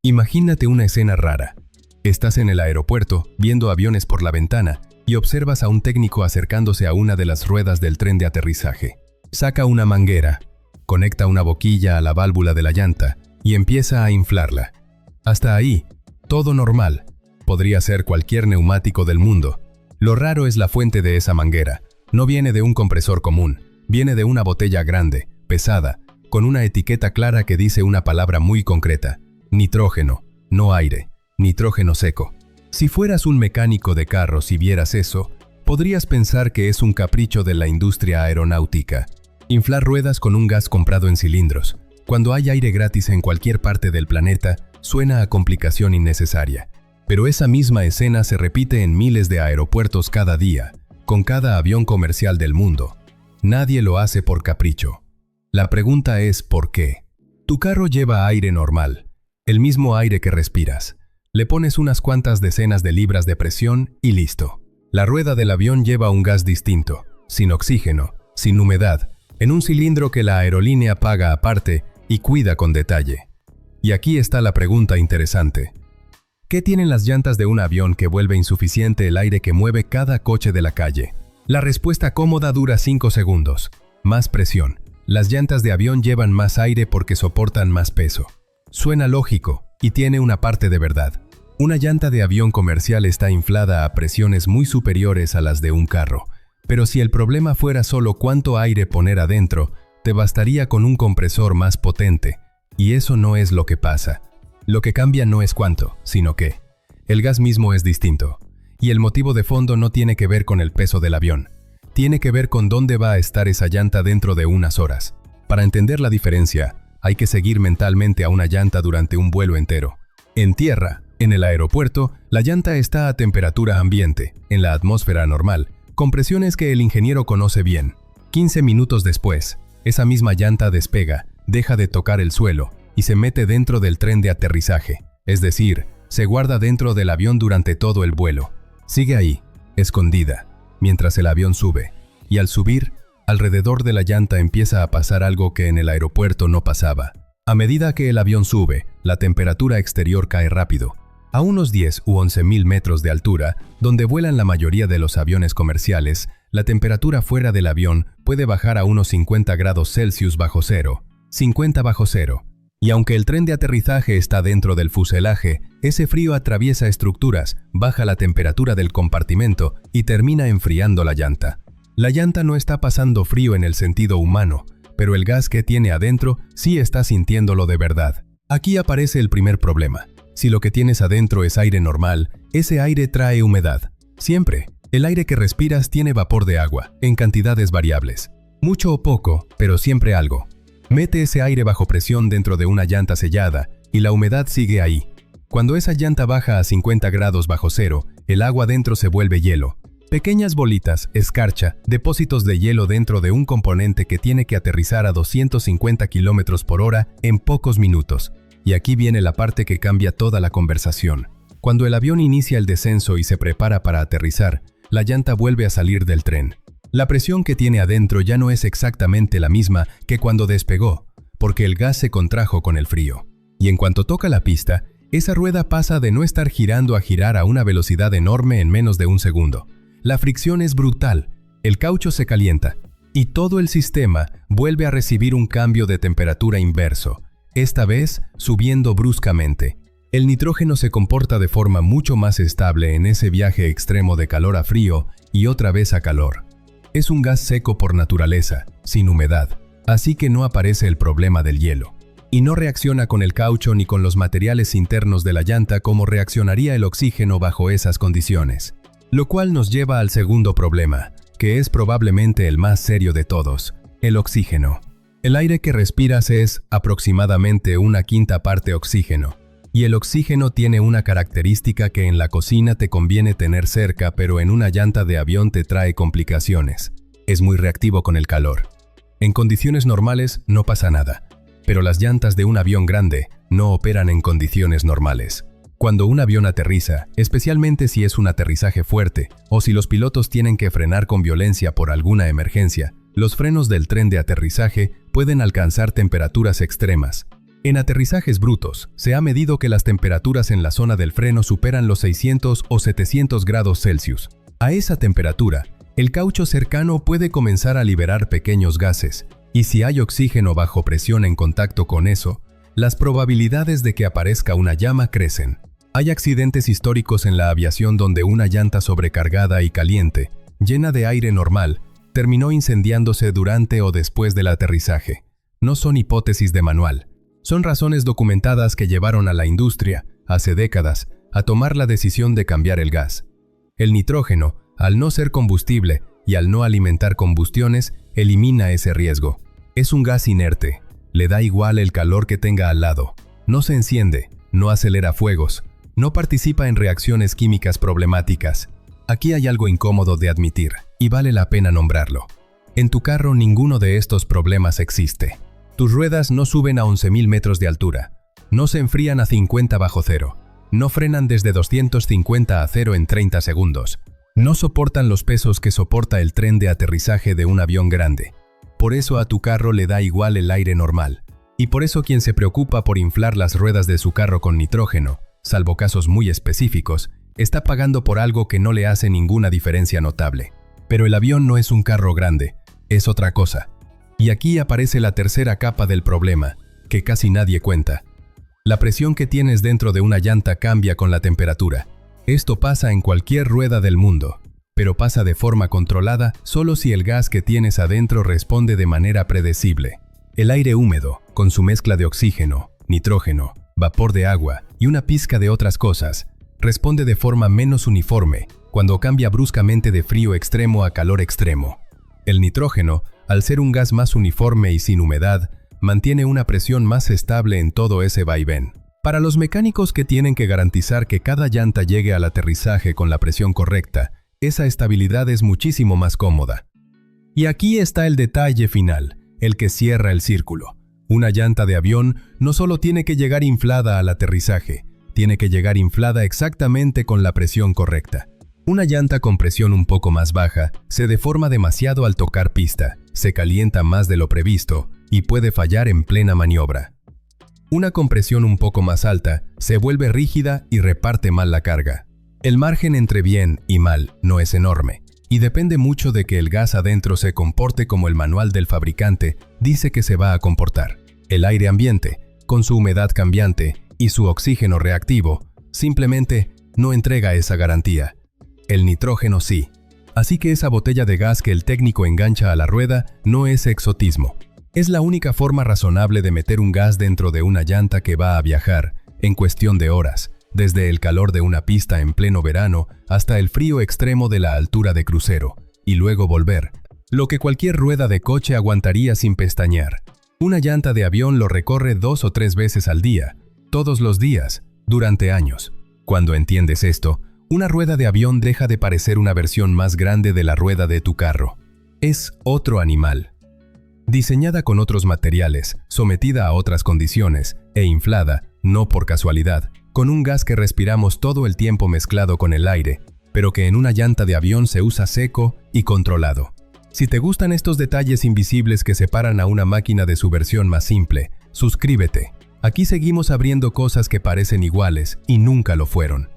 Imagínate una escena rara. Estás en el aeropuerto, viendo aviones por la ventana, y observas a un técnico acercándose a una de las ruedas del tren de aterrizaje. Saca una manguera, conecta una boquilla a la válvula de la llanta y empieza a inflarla. Hasta ahí, todo normal. Podría ser cualquier neumático del mundo. Lo raro es la fuente de esa manguera. No viene de un compresor común, viene de una botella grande, pesada, con una etiqueta clara que dice una palabra muy concreta: nitrógeno, no aire, nitrógeno seco. Si fueras un mecánico de carros y vieras eso, podrías pensar que es un capricho de la industria aeronáutica. Inflar ruedas con un gas comprado en cilindros. Cuando hay aire gratis en cualquier parte del planeta, suena a complicación innecesaria. Pero esa misma escena se repite en miles de aeropuertos cada día, con cada avión comercial del mundo. Nadie lo hace por capricho. La pregunta es ¿por qué? Tu carro lleva aire normal, el mismo aire que respiras. Le pones unas cuantas decenas de libras de presión y listo. La rueda del avión lleva un gas distinto, sin oxígeno, sin humedad, en un cilindro que la aerolínea paga aparte y cuida con detalle. Y aquí está la pregunta interesante. ¿Qué tienen las llantas de un avión que vuelve insuficiente el aire que mueve cada coche de la calle? La respuesta cómoda dura 5 segundos. Más presión. Las llantas de avión llevan más aire porque soportan más peso. Suena lógico y tiene una parte de verdad. Una llanta de avión comercial está inflada a presiones muy superiores a las de un carro. Pero si el problema fuera solo cuánto aire poner adentro, te bastaría con un compresor más potente. Y eso no es lo que pasa. Lo que cambia no es cuánto, sino que el gas mismo es distinto. Y el motivo de fondo no tiene que ver con el peso del avión. Tiene que ver con dónde va a estar esa llanta dentro de unas horas. Para entender la diferencia, hay que seguir mentalmente a una llanta durante un vuelo entero. En tierra, en el aeropuerto, la llanta está a temperatura ambiente, en la atmósfera normal, con presiones que el ingeniero conoce bien. 15 minutos después, esa misma llanta despega, deja de tocar el suelo y se mete dentro del tren de aterrizaje. Es decir, se guarda dentro del avión durante todo el vuelo. Sigue ahí, escondida, mientras el avión sube. Y al subir, alrededor de la llanta empieza a pasar algo que en el aeropuerto no pasaba. A medida que el avión sube, la temperatura exterior cae rápido. A unos 10 u 11 mil metros de altura, donde vuelan la mayoría de los aviones comerciales, la temperatura fuera del avión puede bajar a unos 50 grados Celsius bajo cero. 50 bajo cero. Y aunque el tren de aterrizaje está dentro del fuselaje, ese frío atraviesa estructuras, baja la temperatura del compartimento y termina enfriando la llanta. La llanta no está pasando frío en el sentido humano, pero el gas que tiene adentro sí está sintiéndolo de verdad. Aquí aparece el primer problema. Si lo que tienes adentro es aire normal, ese aire trae humedad. Siempre. El aire que respiras tiene vapor de agua, en cantidades variables. Mucho o poco, pero siempre algo. Mete ese aire bajo presión dentro de una llanta sellada y la humedad sigue ahí. Cuando esa llanta baja a 50 grados bajo cero, el agua dentro se vuelve hielo. Pequeñas bolitas, escarcha, depósitos de hielo dentro de un componente que tiene que aterrizar a 250 km por hora en pocos minutos. Y aquí viene la parte que cambia toda la conversación. Cuando el avión inicia el descenso y se prepara para aterrizar, la llanta vuelve a salir del tren. La presión que tiene adentro ya no es exactamente la misma que cuando despegó, porque el gas se contrajo con el frío. Y en cuanto toca la pista, esa rueda pasa de no estar girando a girar a una velocidad enorme en menos de un segundo. La fricción es brutal, el caucho se calienta, y todo el sistema vuelve a recibir un cambio de temperatura inverso, esta vez subiendo bruscamente. El nitrógeno se comporta de forma mucho más estable en ese viaje extremo de calor a frío y otra vez a calor. Es un gas seco por naturaleza, sin humedad, así que no aparece el problema del hielo. Y no reacciona con el caucho ni con los materiales internos de la llanta como reaccionaría el oxígeno bajo esas condiciones. Lo cual nos lleva al segundo problema, que es probablemente el más serio de todos, el oxígeno. El aire que respiras es aproximadamente 1/5 parte oxígeno. Y el oxígeno tiene una característica que en la cocina te conviene tener cerca, pero en una llanta de avión te trae complicaciones. Es muy reactivo con el calor. En condiciones normales no pasa nada, pero las llantas de un avión grande no operan en condiciones normales. Cuando un avión aterriza, especialmente si es un aterrizaje fuerte o si los pilotos tienen que frenar con violencia por alguna emergencia, los frenos del tren de aterrizaje pueden alcanzar temperaturas extremas. En aterrizajes brutos, se ha medido que las temperaturas en la zona del freno superan los 600 o 700 grados Celsius. A esa temperatura, el caucho cercano puede comenzar a liberar pequeños gases, y si hay oxígeno bajo presión en contacto con eso, las probabilidades de que aparezca una llama crecen. Hay accidentes históricos en la aviación donde una llanta sobrecargada y caliente, llena de aire normal, terminó incendiándose durante o después del aterrizaje. No son hipótesis de manual. Son razones documentadas que llevaron a la industria, hace décadas, a tomar la decisión de cambiar el gas. El nitrógeno, al no ser combustible y al no alimentar combustiones, elimina ese riesgo. Es un gas inerte. Le da igual el calor que tenga al lado. No se enciende, no acelera fuegos, no participa en reacciones químicas problemáticas. Aquí hay algo incómodo de admitir, y vale la pena nombrarlo. En tu carro ninguno de estos problemas existe. Tus ruedas no suben a 11.000 metros de altura, no se enfrían a 50 bajo cero, no frenan desde 250 a 0 en 30 segundos, no soportan los pesos que soporta el tren de aterrizaje de un avión grande. Por eso a tu carro le da igual el aire normal, y por eso quien se preocupa por inflar las ruedas de su carro con nitrógeno, salvo casos muy específicos, está pagando por algo que no le hace ninguna diferencia notable. Pero el avión no es un carro grande, es otra cosa. Y aquí aparece la tercera capa del problema, que casi nadie cuenta. La presión que tienes dentro de una llanta cambia con la temperatura. Esto pasa en cualquier rueda del mundo, pero pasa de forma controlada solo si el gas que tienes adentro responde de manera predecible. El aire húmedo, con su mezcla de oxígeno, nitrógeno, vapor de agua y una pizca de otras cosas, responde de forma menos uniforme cuando cambia bruscamente de frío extremo a calor extremo. El nitrógeno, al ser un gas más uniforme y sin humedad, mantiene una presión más estable en todo ese vaivén. Para los mecánicos que tienen que garantizar que cada llanta llegue al aterrizaje con la presión correcta, esa estabilidad es muchísimo más cómoda. Y aquí está el detalle final, el que cierra el círculo. Una llanta de avión no solo tiene que llegar inflada al aterrizaje, tiene que llegar inflada exactamente con la presión correcta. Una llanta con presión un poco más baja se deforma demasiado al tocar pista, se calienta más de lo previsto y puede fallar en plena maniobra. Una con presión un poco más alta se vuelve rígida y reparte mal la carga. El margen entre bien y mal no es enorme, y depende mucho de que el gas adentro se comporte como el manual del fabricante dice que se va a comportar. El aire ambiente, con su humedad cambiante y su oxígeno reactivo, simplemente no entrega esa garantía. El nitrógeno sí. Así que esa botella de gas que el técnico engancha a la rueda no es exotismo. Es la única forma razonable de meter un gas dentro de una llanta que va a viajar, en cuestión de horas, desde el calor de una pista en pleno verano hasta el frío extremo de la altura de crucero, y luego volver, lo que cualquier rueda de coche aguantaría sin pestañear. Una llanta de avión lo recorre 2 o 3 veces al día, todos los días, durante años. Cuando entiendes esto, una rueda de avión deja de parecer una versión más grande de la rueda de tu carro. Es otro animal. Diseñada con otros materiales, sometida a otras condiciones e inflada, no por casualidad, con un gas que respiramos todo el tiempo mezclado con el aire, pero que en una llanta de avión se usa seco y controlado. Si te gustan estos detalles invisibles que separan a una máquina de su versión más simple, suscríbete. Aquí seguimos abriendo cosas que parecen iguales y nunca lo fueron.